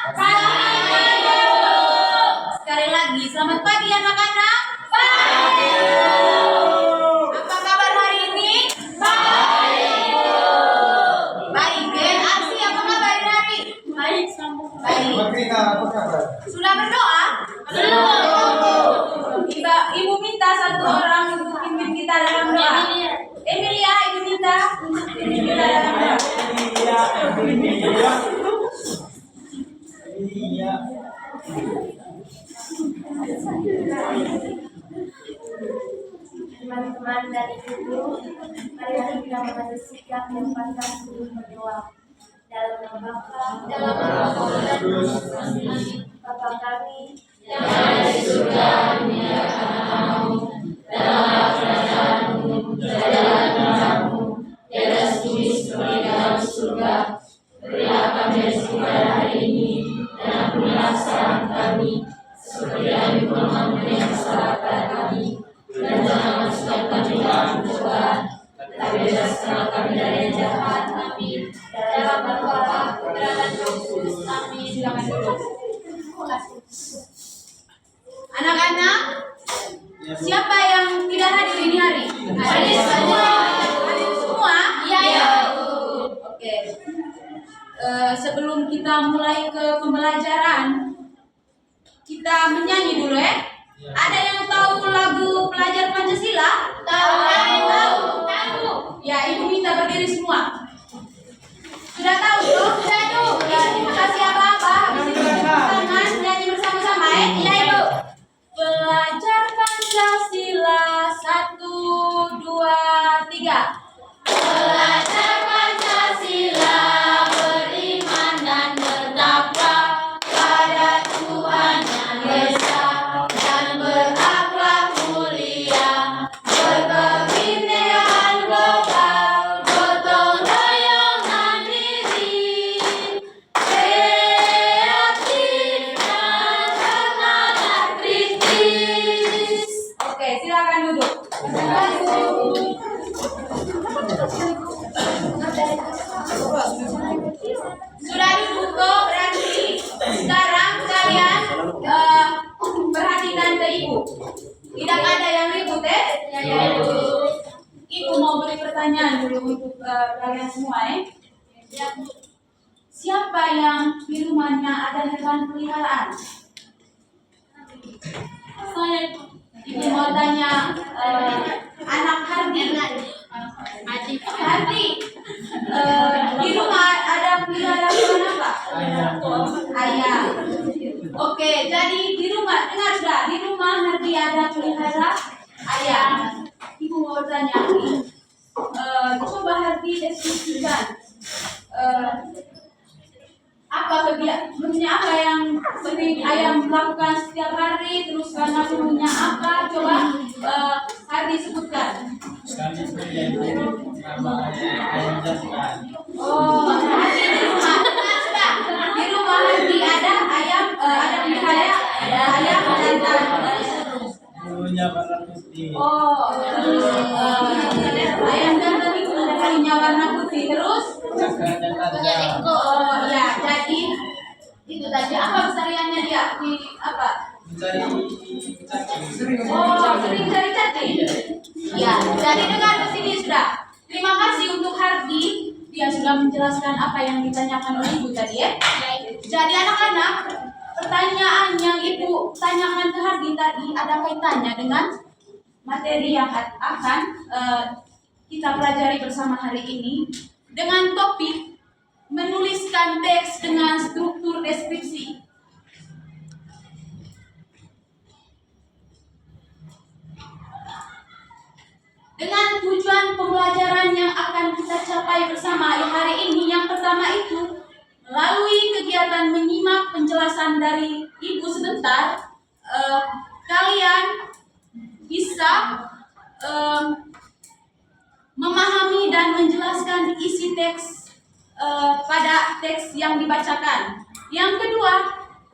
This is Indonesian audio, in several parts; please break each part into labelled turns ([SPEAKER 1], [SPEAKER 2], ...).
[SPEAKER 1] Pagi. Sekali lagi, selamat pagi anak-anak. Pagi. Apa kabar hari ini? Baik. Baik, Den. Arsi, apa kabar hari? Baik. Baik. Sudah berdoa? Belum. Ibu minta satu orang untuk pimpin kita dalam doa. Emilia, ibu minta pimpin kita dalam doa.
[SPEAKER 2] Teman-teman dari ibu, marilah kita mengambil sikap yang pantas untuk berdoa. Dalam nama Bapa, dalam nama dan Bapa kami yang ada di surga, dimuliakan namamu, dalam kerajaanmu, jadilah kehendakmu, di atas bumi seperti di dalam surga. Berilah kami rezeki pada hari ini, dan ampunilah kesalahan kami, seperti kami pun mengampuni yang salah pada kami. Dan jangan masukkan kami dalam pencobaan, tetapi bebaskanlah kami dari yang jahat. Amin. Dalam nama Bapa, Putra dan Roh Kudus. Amin. Silakan duduk.
[SPEAKER 1] Anak-anak, siapa yang tidak hadir ini hari?
[SPEAKER 2] Hadir semua.
[SPEAKER 1] Hadir semua?
[SPEAKER 2] Iya.
[SPEAKER 1] Oke. Sebelum kita mulai ke pembelajaran, kita menyanyi dulu ya. Ada yang tahu lagu Pelajar Pancasila?
[SPEAKER 2] Tahu.
[SPEAKER 1] Ya, ibu minta berdiri semua. Sudah tahu tuh? Sudah tuh. Ya, terima kasih apa-apa. Habis itu tangan nyanyi bersama-sama ya. Iya, ibu. Pelajar Pancasila 1, 2, 3.
[SPEAKER 2] Pelajar Pancasila beriman dan bertakwa pada Tuhan Yang Esa dan berakhlak mulia, berkebinekaan global, gotong royong mandiri, kreatif dan semangat kritis.
[SPEAKER 1] Oke, silakan duduk. Sudah duduk kok, berarti sekarang kalian perhatikan ke ibu. Tidak ada yang ribut ya? Ibu mau beri pertanyaan dulu untuk kalian semua ya. Siapa yang di rumahnya ada hewan peliharaan?
[SPEAKER 2] Saya
[SPEAKER 1] Ibu mau tanya anak Hardi. Hardi, di rumah ada peliharaan hewan apa? Ayam. Oke, jadi di rumah, dengar sudah, di rumah Hardi ada pelihara ayam. Ibu mau tanya, coba Hardi deskripsikan apa kegiatan, maksudnya apa yang sering ayam lakukan setiap hari, terus karena dulunya apa, coba Hardi sebutkan. Oh, Hardi di rumah, sudah, di rumah Hardi ada ayam, ada pelihara, ada ayam dan
[SPEAKER 3] Dulunya warna putih.
[SPEAKER 1] oh, terus ayam jantan itu punya warna putih, terus
[SPEAKER 2] punya ekor.
[SPEAKER 1] oh ya, jadi itu tadi apa kesehariannya dia di apa?
[SPEAKER 3] Mencari cacing.
[SPEAKER 1] Oh, sering cari cacing. Ya, jadi dengar ke sini sudah. Terima kasih untuk Hardi, dia sudah menjelaskan apa yang ditanyakan oleh ibu tadi ya. Jadi anak-anak, pertanyaan yang ibu tanyakan ke Hardi tadi ada kaitannya dengan materi yang akan kita pelajari bersama hari ini dengan topik menuliskan teks dengan struktur deskripsi. Dengan tujuan pembelajaran yang akan kita capai bersama hari ini, yang pertama itu melalui kegiatan menyimak penjelasan dari ibu sebentar, kalian bisa memahami dan menjelaskan isi teks pada teks yang dibacakan. Yang kedua,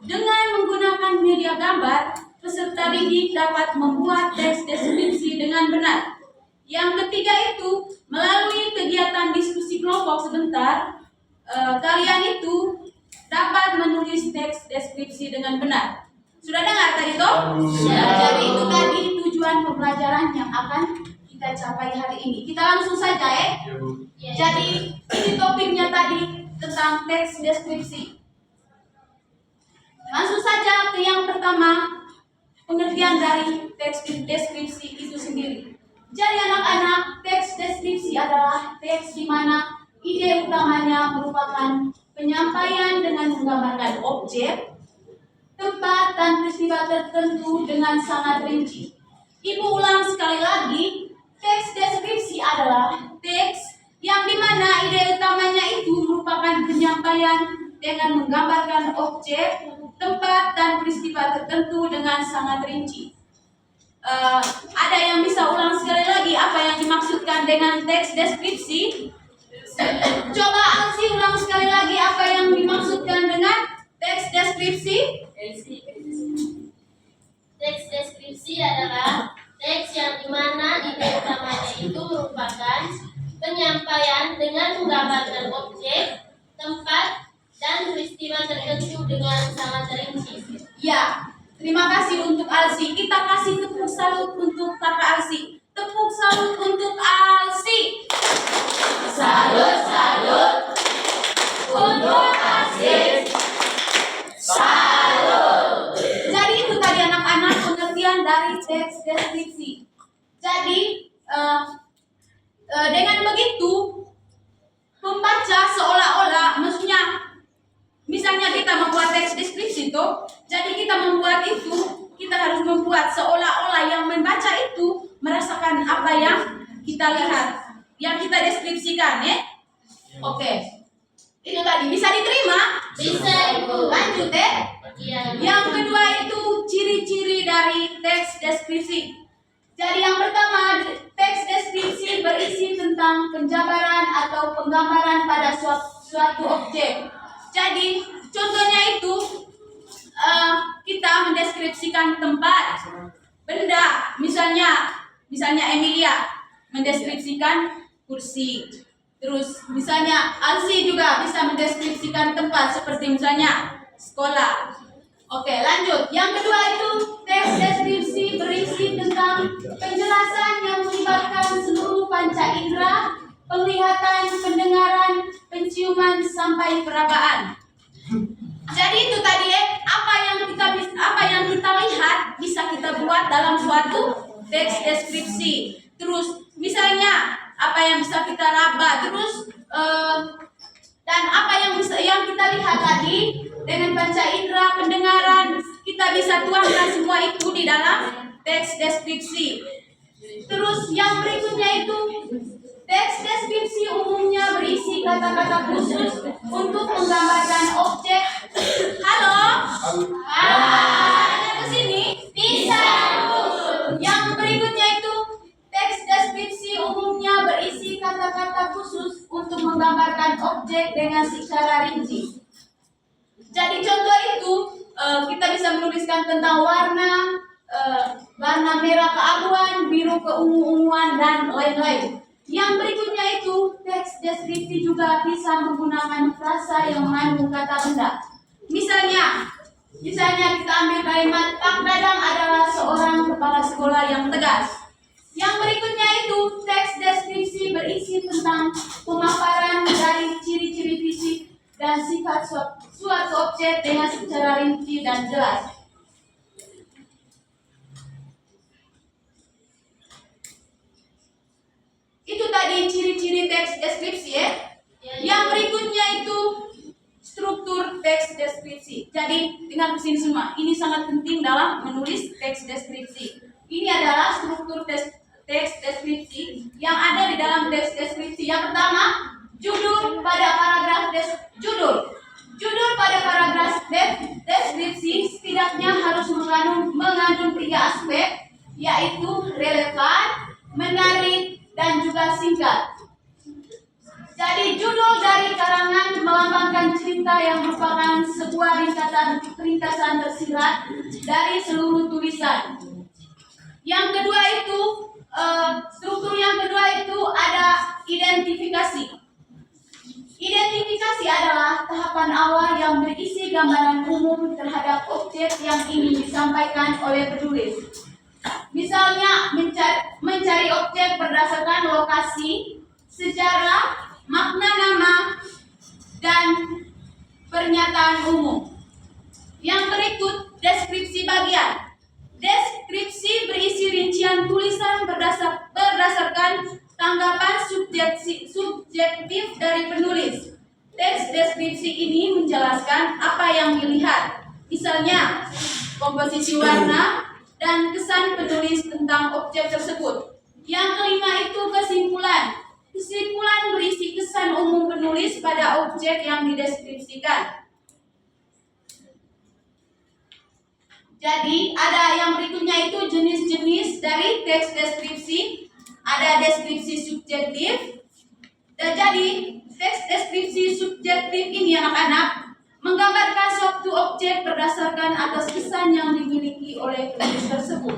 [SPEAKER 1] dengan menggunakan media gambar, peserta didik dapat membuat teks deskripsi dengan benar. Yang ketiga itu, melalui kegiatan diskusi kelompok sebentar, kalian itu dapat menulis teks deskripsi dengan benar. Sudah dengar tadi toh?
[SPEAKER 3] Sudah.
[SPEAKER 1] Jadi itu tadi tujuan pembelajaran yang akan kita capai hari ini. Kita langsung saja ya.
[SPEAKER 3] Ya, Bu.
[SPEAKER 1] Jadi ini topiknya tadi tentang teks deskripsi. Langsung saja ke yang pertama, pengertian dari teks deskripsi itu sendiri. Jadi anak-anak, teks deskripsi adalah teks di mana ide utamanya merupakan penyampaian dengan menggambarkan objek, tempat, dan peristiwa tertentu dengan sangat rinci. Ibu ulang sekali lagi, teks deskripsi adalah teks yang dimana ide utamanya itu merupakan penyampaian dengan menggambarkan objek, tempat, dan peristiwa tertentu dengan sangat rinci. Ada yang bisa ulang sekali lagi apa yang dimaksudkan dengan teks deskripsi? Coba Alsi ulang sekali lagi apa yang dimaksudkan dengan teks deskripsi?
[SPEAKER 2] Teks deskripsi adalah teks yang dimana ide utamanya itu merupakan penyampaian dengan menggambarkan objek, tempat, dan peristiwa tertentu dengan sangat rinci.
[SPEAKER 1] Ya, terima kasih untuk Alsi. Kita kasih tepuk salut untuk kakak Alsi. Tepuk salut untuk Alsi. Salut, salut untuk Alsi. Salut. Jadi itu tadi anak-anak pengertian dari teks deskripsi. Jadi dengan begitu pembaca seolah-olah, maksudnya misalnya kita membuat teks deskripsi itu, jadi kita membuat itu, kita harus membuat seolah-olah yang membaca itu merasakan apa yang kita lihat, yang kita deskripsikan, ya. Oke. Itu tadi bisa diterima?
[SPEAKER 2] Bisa, Ibu.
[SPEAKER 1] Lanjut, ya.
[SPEAKER 2] Iya.
[SPEAKER 1] Yang kedua itu ciri-ciri dari teks deskripsi. Jadi yang pertama, teks deskripsi berisi tentang penjabaran atau penggambaran pada suatu objek. Jadi contohnya itu kita mendeskripsikan tempat, benda, misalnya Emilia mendeskripsikan kursi. Terus misalnya Alsi juga bisa mendeskripsikan tempat seperti misalnya sekolah. Oke, lanjut. Yang kedua itu teks deskripsi berisi tentang penjelasan yang melibatkan seluruh panca indera, penglihatan, pendengaran, penciuman sampai perabaan. Jadi itu tadi apa yang kita lihat bisa kita buat dalam suatu teks deskripsi. Terus misalnya apa yang bisa kita raba, terus dan apa yang kita lihat tadi dengan panca indera, pendengaran, kita bisa tuangkan semua itu di dalam teks deskripsi. Terus yang berikutnya itu teks deskripsi umumnya berisi kata-kata khusus untuk menggambarkan objek. Halo? Ada ke sini? Bisa. Yang berikutnya itu teks deskripsi umumnya berisi kata-kata khusus untuk menggambarkan objek dengan secara rinci. Jadi contoh itu kita bisa menuliskan tentang warna merah keabuan, biru keungu-unguan, dan lain-lain. Yang berikutnya itu teks deskripsi juga bisa menggunakan frasa yang mengandung kata benda. Misalnya kita ambil kalimat Pak Dadang adalah seorang kepala sekolah yang tegas. Yang berikutnya itu teks deskripsi berisi tentang pemaparan dari ciri-ciri fisik dan sifat suatu objek dengan secara rinci dan jelas. Itu tadi ciri-ciri teks deskripsi, ya. Yang berikutnya itu struktur teks deskripsi. Jadi dengar kesini semua, ini sangat penting dalam menulis teks deskripsi. Ini adalah struktur teks deskripsi yang ada di dalam teks deskripsi. Yang pertama, judul pada paragraf deskripsi setidaknya harus mengandung 3 aspek, yaitu relevan, menarik, dan juga singkat. Jadi judul dari karangan melambangkan cerita yang merupakan sebuah ringkasan tersirat dari seluruh tulisan. Yang kedua itu struktur yang kedua itu ada identifikasi. Identifikasi adalah tahapan awal yang berisi gambaran umum terhadap objek yang ingin disampaikan oleh penulis. Misalnya, mencari objek berdasarkan lokasi, sejarah, makna nama, dan pernyataan umum. Yang berikut deskripsi bagian. Deskripsi berisi rincian tulisan berdasarkan tanggapan subjektif dari penulis. Teks deskripsi ini menjelaskan apa yang dilihat, misalnya komposisi warna dan kesan penulis tentang objek tersebut. Yang kelima itu kesimpulan. Kesimpulan berisi kesan umum penulis pada objek yang dideskripsikan. Jadi, ada yang berikutnya itu jenis-jenis dari teks deskripsi. Ada deskripsi subjektif. Dan jadi, teks deskripsi subjektif ini anak-anak menggambarkan suatu objek berdasarkan atas kesan yang dimiliki oleh penulis tersebut.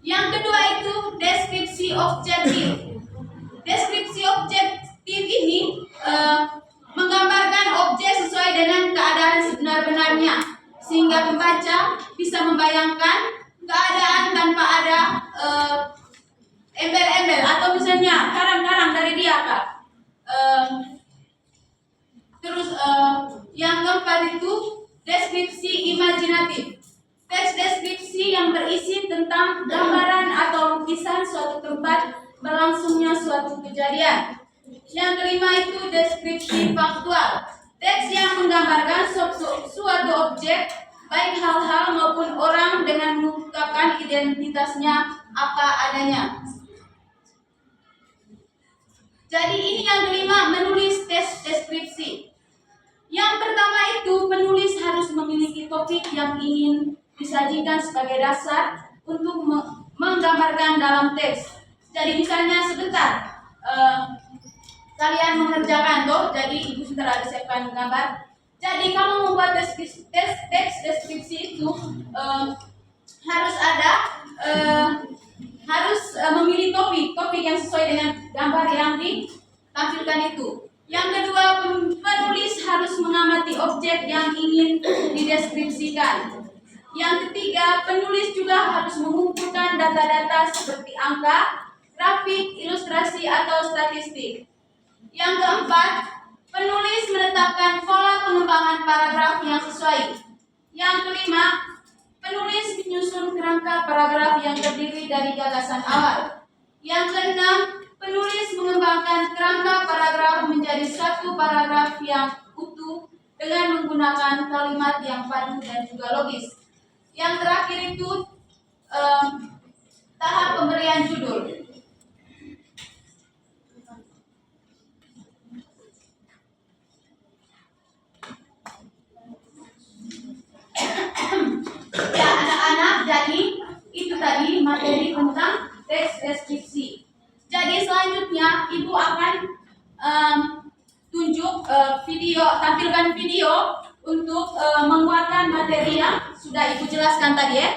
[SPEAKER 1] Yang kedua itu deskripsi objektif. Deskripsi objektif ini menggambarkan objek sesuai dengan keadaan sebenar-benarnya, sehingga pembaca bisa membayangkan keadaan tanpa ada embel-embel atau misalnya karang-karang dari dia, Kak. Yang keempat itu deskripsi imajinatif. Teks deskripsi yang berisi tentang gambaran atau lukisan suatu tempat berlangsungnya suatu kejadian. Yang kelima itu deskripsi faktual. Teks yang menggambarkan suatu objek, baik hal-hal maupun orang dengan mengungkapkan identitasnya apa adanya. Jadi ini yang kelima, menulis teks deskripsi. Yang pertama itu penulis harus memiliki topik yang ingin disajikan sebagai dasar untuk menggambarkan dalam teks. Jadi misalnya sebentar kalian mengerjakan jadi ibu sebentar ada siapkan gambar. Jadi kamu membuat teks deskripsi itu harus ada memilih topik yang sesuai dengan gambar yang ditampilkan itu. Yang kedua, penulis harus mengamati objek yang ingin dideskripsikan. Yang ketiga, penulis juga harus mengumpulkan data-data seperti angka, grafik, ilustrasi, atau statistik. Yang keempat, penulis menetapkan pola pengembangan paragraf yang sesuai. Yang kelima, penulis menyusun kerangka paragraf yang terdiri dari gagasan awal. Yang keenam, penulis mengembangkan kerangka paragraf menjadi satu paragraf yang utuh dengan menggunakan kalimat yang padu dan juga logis. Yang terakhir itu tahap pemberian judul. Ya anak-anak, jadi itu tadi materi tentang teks deskripsi. Jadi selanjutnya ibu akan tampilkan video untuk menguatkan materi yang sudah ibu jelaskan tadi ya.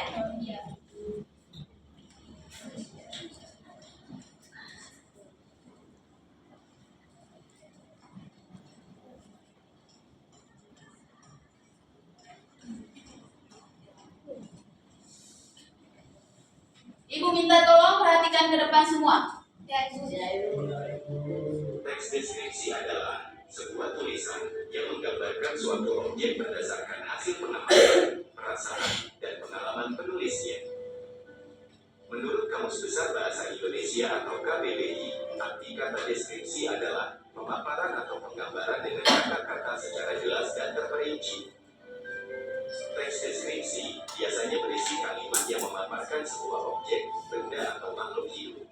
[SPEAKER 1] Ibu minta tolong perhatikan ke depan semua.
[SPEAKER 4] Teks deskripsi adalah sebuah tulisan yang menggambarkan suatu objek berdasarkan hasil pengamatan, perasaan, dan pengalaman penulisnya. Menurut Kamus Besar Bahasa Indonesia atau KBBI, arti kata deskripsi adalah pemaparan atau penggambaran dengan kata-kata secara jelas dan terperinci. Teks deskripsi biasanya berisi kalimat yang memaparkan sebuah objek, benda, atau makhluk hidup,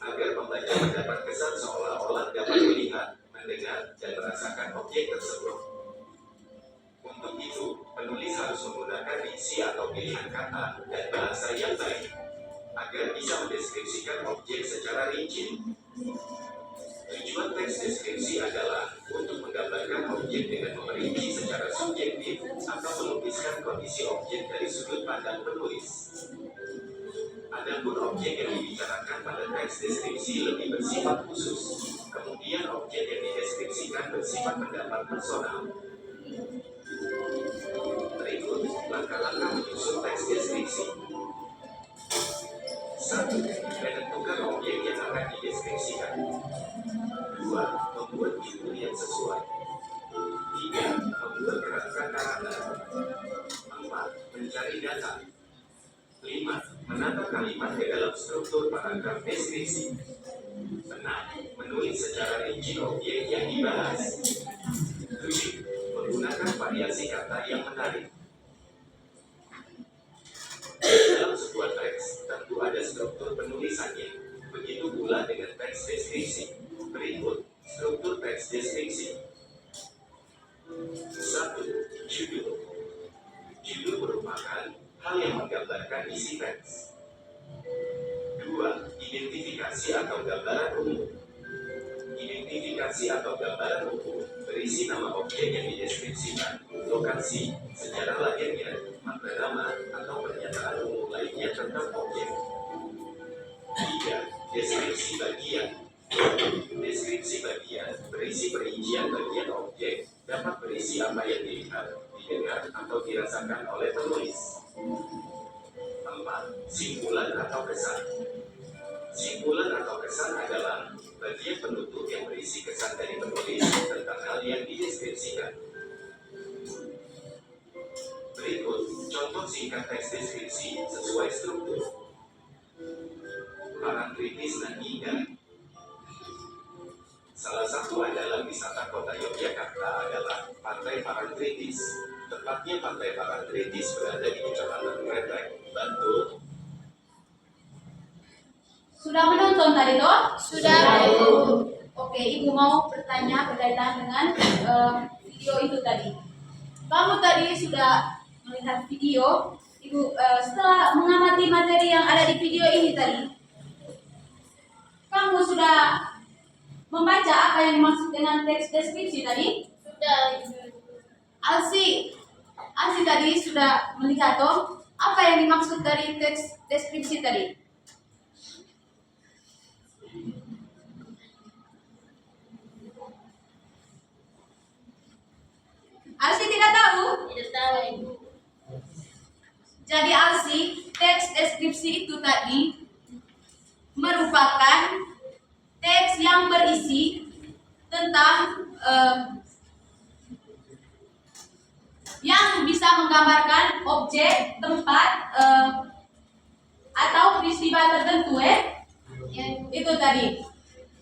[SPEAKER 4] agar pembaca mendapat kesan seolah-olah dapat melihat, mendengar, dan merasakan objek tersebut. Untuk itu, penulis harus menggunakan diksi atau pilihan kata dan bahasa yang baik, agar bisa mendeskripsikan objek secara rinci. Tujuan teks deskripsi adalah untuk menggambarkan objek dengan memperinci secara subjektif atau melukiskan kondisi objek dari sudut pandang penulis. Adapun objek yang dibicarakan pada teks deskripsi lebih bersifat khusus. Kemudian objek yang dideskripsikan bersifat pendapat personal. Berikut langkah-langkah menyusun teks deskripsi. 1. Menentukan objek yang akan dideskripsikan. 2. Membuat judul yang sesuai. 3. Membuat kerangka karakter. 4. Mencari data. 5. Menata kalimat ke dalam struktur paragraf deskripsi. 6. Menulis secara rinci objek yang dibahas. 7. Menggunakan variasi kata yang menarik. Dalam sebuah teks, tentu ada struktur penulisannya. Begitu pula dengan teks deskripsi. Berikut struktur teks deskripsi. 1. Judul. Judul merupakan hal yang menggambarkan isi teks. 2. Identifikasi atau gambaran umum. Identifikasi atau gambaran umum berisi nama objek yang dideskripsikan, lokasi, sejarah lahirnya, makna nama, atau pernyataan umum lainnya tentang objek. 3. Deskripsi bagian. Deskripsi bagian berisi perincian bagian objek, dapat berisi apa yang dilihat, didengar, atau dirasakan oleh penulis. 4. Simpulan atau kesan. Simpulan atau kesan adalah bagian penutup yang berisi kesan dari penulis tentang hal yang dideskripsikan. Berikut contoh singkat teks deskripsi sesuai struktur. Parangtritis dan indah. Salah satu andalan wisata kota Yogyakarta adalah Pantai Parangtritis. Tepatnya Pantai Parangtritis berada di Kecamatan Kretek, Bantul.
[SPEAKER 1] Sudah menonton tadi toh?
[SPEAKER 2] Sudah, Bu.
[SPEAKER 1] Oke, Ibu mau bertanya berkaitan dengan video itu tadi. Kamu tadi sudah melihat video, Ibu setelah mengamati materi yang ada di video ini tadi, kamu sudah membaca apa yang dimaksud dengan teks deskripsi tadi?
[SPEAKER 2] Sudah, Ibu.
[SPEAKER 1] Alsi tadi sudah melihat toh apa yang dimaksud dari teks deskripsi tadi? Alsi tidak tahu?
[SPEAKER 2] Tidak tahu, Ibu.
[SPEAKER 1] Jadi Alsi, teks deskripsi itu tadi merupakan teks yang berisi tentang yang bisa menggambarkan objek, tempat, atau peristiwa tertentu itu tadi.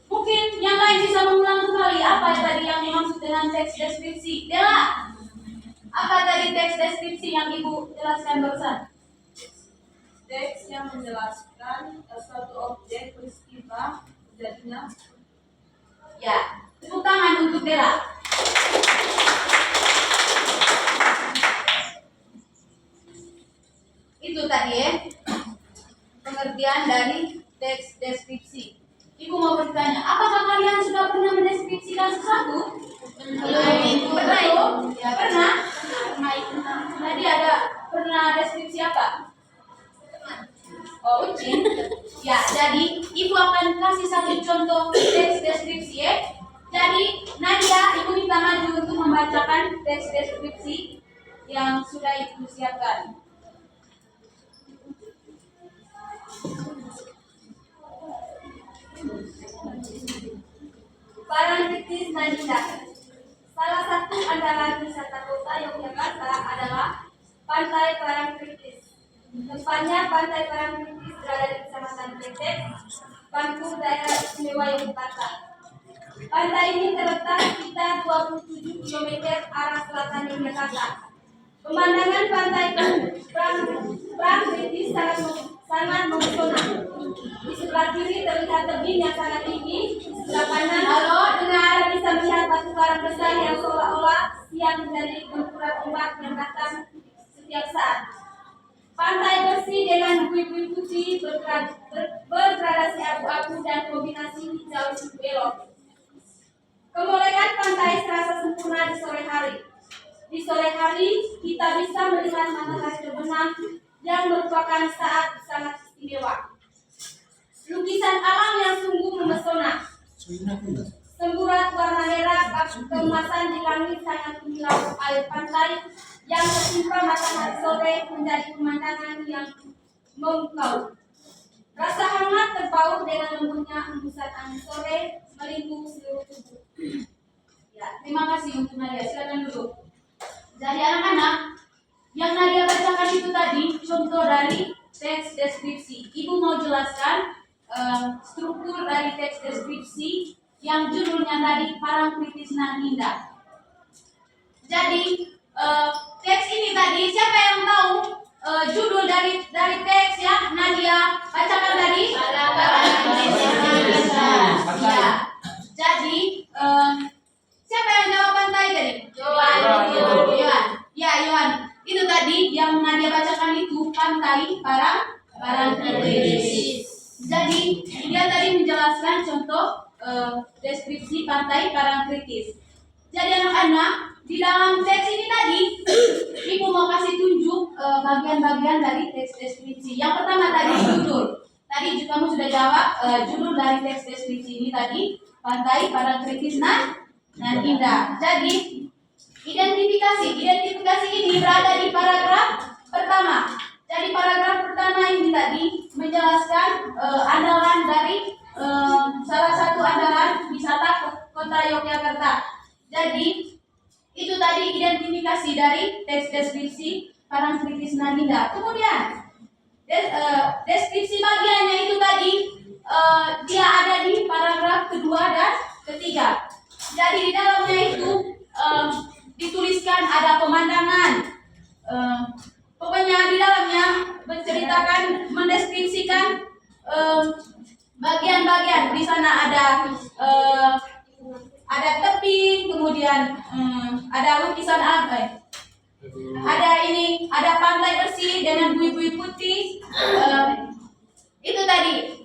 [SPEAKER 1] Mungkin yang lain bisa mengulang kembali apa tadi yang dimaksud dengan teks deskripsi. Dela, apa tadi teks deskripsi yang Ibu jelaskan barusan?
[SPEAKER 5] Teks yang menjelaskan suatu objek, peristiwa, jadinya.
[SPEAKER 1] Ya, tepuk tangan untuk Dela. Itu tadi pengertian dari teks deskripsi. Ibu mau bertanya, apakah kalian sudah pernah mendeskripsikan sesuatu? Pernah Ibu? Ya pernah. Tadi ada pernah deskripsi apa? Oh, ucin. Ya, jadi Ibu akan kasih satu contoh teks deskripsi Jadi Nadia, Ibu minta maju untuk membacakan teks deskripsi yang sudah Ibu siapkan. Parangtritis Nadia. Salah satu andalan wisata kota Yogyakarta adalah Pantai Parangtritis. Tempatnya Pantai Parangtritis berada di Kecamatan Kretek, Bantul, Daerah Istimewa Yogyakarta. Pantai ini terletak sekitar 27 km arah selatan Yogyakarta. Pemandangan pantai Parangtritis sangat mempesona. Di sebelah kiri terlihat tebing yang sangat tinggi. Di sebelah kanan, dengar bisa melihat batu karang besar yang seolah-olah siap menjadi gempuran ombak yang datang setiap saat. Pantai bersih dengan bukit-bukit putih bergradasi abu-abu dan kombinasi hijau belok. Kemolekan pantai terasa sempurna di sore hari. Di sore hari kita bisa melihat matahari terbenam yang merupakan saat sangat istimewa. istimewa. Lukisan alam yang sungguh memesona. Semburat warna merah keemasan di langit sangat menghilangkan air pantai yang tertimpa matahari sore menjadi pemandangan yang memukau. Rasa hangat terbaur dengan lembutnya hembusan angin sore melingkup seluruh tubuh. Ya, terima kasih untuk Nadia. Silakan duduk. Jadi anak-anak, yang Nadia bacakan itu tadi contoh dari teks deskripsi. Ibu mau jelaskan struktur dari teks deskripsi yang judulnya tadi Parang Kritis Nan Indah. Jadi teks ini tadi siapa yang tahu judul dari teks ya Nadia bacakan tadi? Parang Kritis Nan Indah. Ya. Jadi siapa yang jawab pantai tadi? Yohan. Ya, Yohan. Itu tadi yang Nadia bacakan itu pantai Parang Kritis. Jadi dia tadi menjelaskan contoh deskripsi pantai Parang Kritis. Jadi anak-anak, di dalam teks ini tadi Ibu mau kasih tunjuk bagian-bagian dari teks deskripsi. Yang pertama tadi judul. Tadi kamu sudah jawab judul dari teks deskripsi ini tadi pantai Parang Kritis Nan Indah. Jadi identifikasi ini berada di paragraf pertama. Jadi paragraf pertama ini tadi menjelaskan andalan dari salah satu andalan wisata Kota Yogyakarta. Jadi itu tadi identifikasi dari teks deskripsi Parang Kritis Nan Indah. Kemudian deskripsi bagiannya itu tadi dia ada di paragraf kedua dan ketiga. Jadi di dalamnya itu dituliskan ada pemandangan. Pokoknya di dalamnya menceritakan, mendeskripsikan bagian-bagian. Di sana ada tebing, kemudian ada lukisan ada pantai bersih dengan bui-bui putih. Itu tadi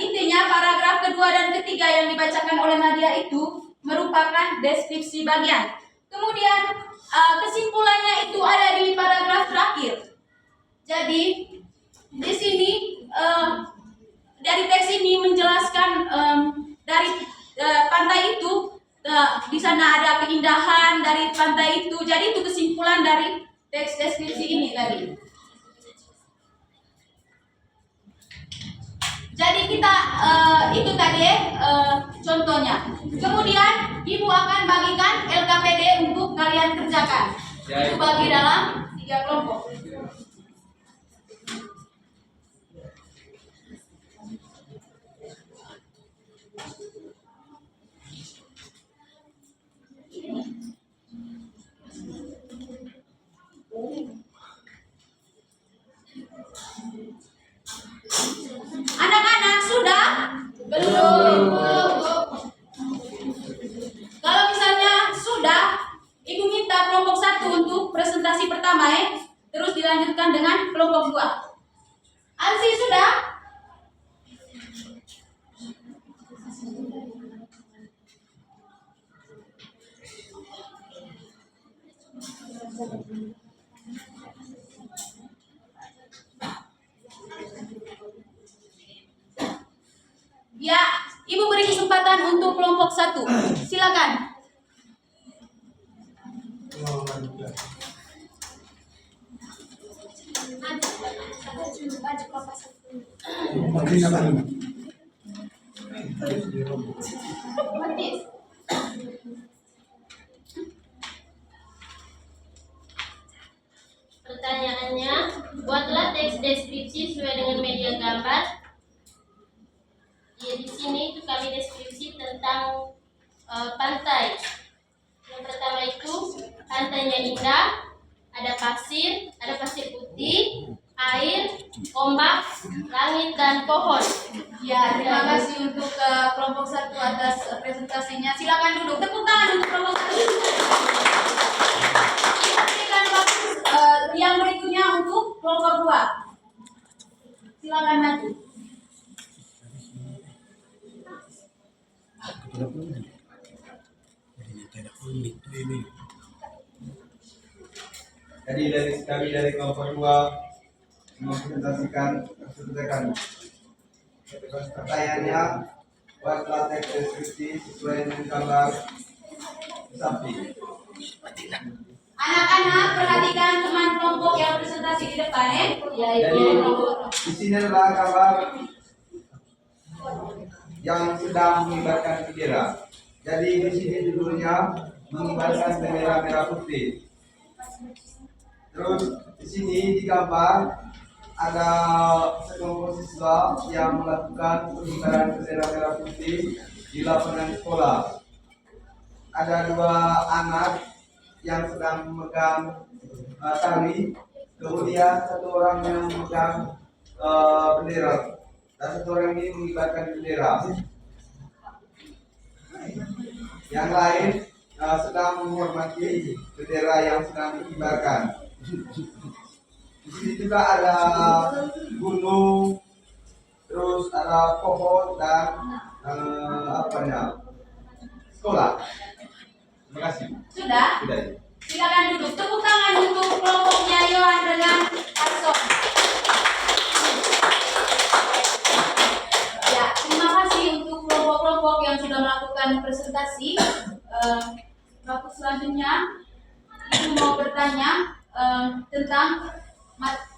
[SPEAKER 1] intinya paragraf kedua dan ketiga yang dibacakan oleh Nadia itu merupakan deskripsi bagian. Kemudian kesimpulannya itu ada di paragraf terakhir. Jadi di sini dari teks ini menjelaskan dari pantai itu di sana ada keindahan dari pantai itu. Jadi itu kesimpulan dari teks deskripsi ini tadi. Jadi kita itu tadi contohnya. Kemudian Ibu akan bagikan LKPD untuk kalian kerjakan. Itu bagi dalam 3 kelompok. Anak-anak sudah? Belum. Kalau misalnya sudah, Ibu minta kelompok 1 untuk presentasi pertama ya. Terus dilanjutkan dengan kelompok 2. Ansi sudah? Ya, Ibu beri kesempatan untuk kelompok 1. Silakan.
[SPEAKER 6] Pertanyaannya, buatlah teks deskripsi sesuai dengan media gambar. Ya, di sini itu kami deskripsi tentang pantai. Yang pertama itu pantainya indah, ada pasir putih, air, ombak, langit dan pohon.
[SPEAKER 1] Ya, terima kasih untuk kelompok 1 atas presentasinya. Silakan duduk. Tepuk tangan untuk kelompok 1. Kita berikan waktu yang berikutnya untuk kelompok 2. Silakan maju.
[SPEAKER 3] Jadi dari kami dari kelompok 2
[SPEAKER 7] mempresentasikan kebijakan. Pertanyaannya, buatlah teks deskripsi sesuai dengan gambar di samping.
[SPEAKER 1] Anak-anak, perhatikan teman kelompok yang presentasi di depan ya.
[SPEAKER 7] Jadi di sini adalah gambar yang sedang mengibarkan bendera. Jadi di sini judulnya mengibarkan bendera merah putih. Terus di sini di gambar ada sekelompok siswa yang melakukan pengibaran bendera merah putih di lapangan sekolah. Ada 2 anak yang sedang memegang tali, kemudian 1 orang yang memegang bendera, dan 1 orang ini mengibarkan bendera. Yang lain sedang menghormati bendera yang sedang dikibarkan. Di sini juga ada gunung, terus ada pohon dan sekolah. Terima kasih.
[SPEAKER 1] Sudah?
[SPEAKER 7] Sudah.
[SPEAKER 1] Silakan duduk. Tepuk tangan untuk kelompoknya Yohan dengan Arso. Ya, terima kasih untuk kelompok-kelompok yang sudah melakukan presentasi. Waktu selanjutnya, Ibu mau bertanya tentang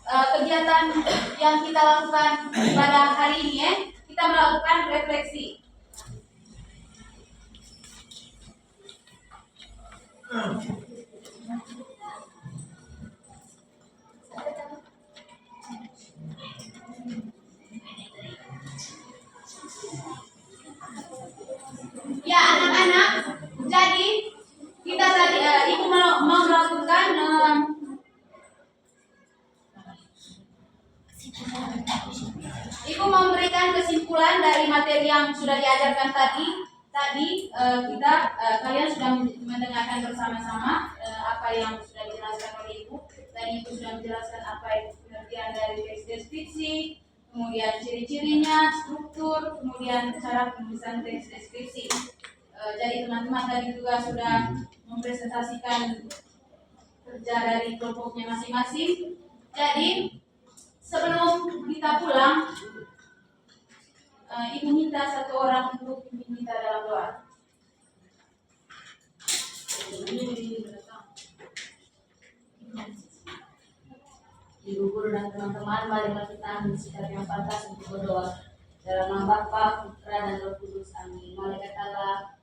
[SPEAKER 1] kegiatan yang kita lakukan pada hari ini ya. Kita melakukan refleksi. Ya anak-anak, jadi kita tadi Ibu mau melakukan Ibu memberikan kesimpulan dari materi yang sudah diajarkan tadi. Kalian sudah mendengarkan bersama-sama apa yang sudah dijelaskan oleh Ibu. Tadi Ibu sudah menjelaskan apa itu pengertian dari teks deskripsi, kemudian ciri-cirinya, struktur, kemudian cara penulisan teks deskripsi. Jadi teman-teman tadi juga sudah mempresentasikan kerja dari kelompoknya masing-masing. Jadi sebelum kita pulang, Ibu minta 1 orang untuk diminta dalam doa. Ibu guru dan teman-teman, marilah kita ambil sikap yang pantas untuk berdoa. Dalam nama Bapa, Putra, dan Roh Kudus. Amin. Mari katalah.